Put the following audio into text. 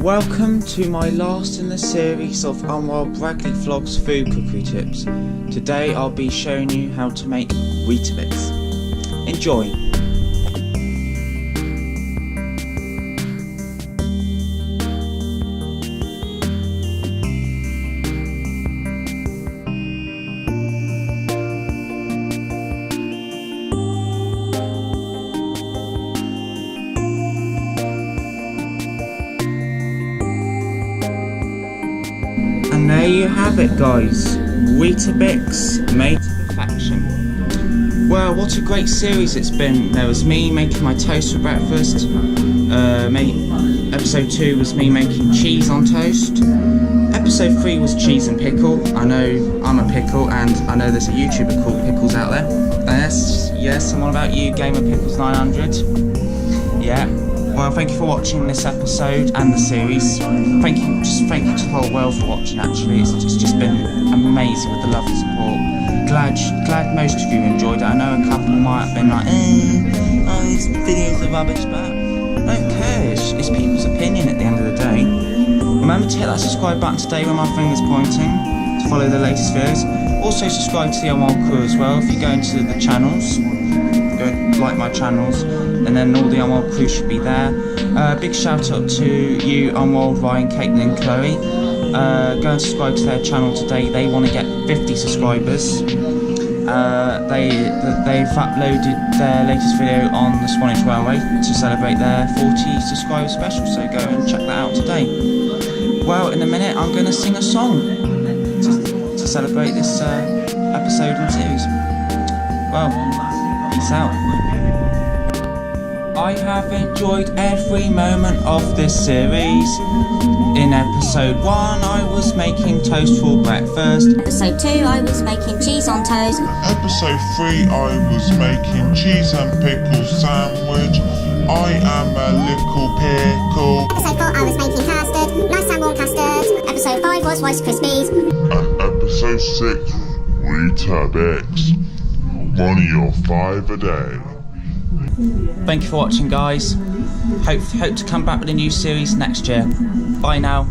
Welcome to my last in the series of Unwild Bradley Vlogs food cookery tips. Today I'll be showing you how to make Weetabix. Enjoy! And there you have it, guys, Weetabix made to perfection. Well, what a great series it's been. There was me making my toast for breakfast, episode 2 was me making cheese on toast, episode 3 was cheese and pickle. I know I'm a pickle, and I know there's a YouTuber called Pickles out there. Yes, I'm on about you, Gamer Pickles 900. Yeah. Well, thank you for watching this episode and the series. Thank you to the whole world for watching. Actually, it's just been amazing with the love and support. Glad most of you enjoyed it. I know a couple might have been like, oh, these videos are rubbish, but I don't care. It's people's opinion at the end of the day. Remember to hit that subscribe button today when my finger's pointing to follow the latest videos. Also subscribe to the Unwild crew as well. If you go into the channels, go like my channels, and then all the Unwild crew should be there. Big shout out to you, Unwild, Ryan, Caitlin and Chloe. Go and subscribe to their channel today. They want to get 50 subscribers. They've uploaded their latest video on the Swanage Railway to celebrate their 40 subscriber special, so go and check that out today. Well, in a minute I'm going to sing a song to celebrate this episode and series. Well, peace out. I have enjoyed every moment of this series. In episode 1 I was making toast for breakfast. Episode 2 I was making cheese on toast. Episode 3 I was making cheese and pickle sandwich. I am a little pickle. Episode 4 I was making custard, nice and warm custard. Episode 5 was Rice Krispies. And episode 6 Weetabix. 1 of your 5 a day. Thank you for watching, guys. Hope to come back with a new series next year. Bye now.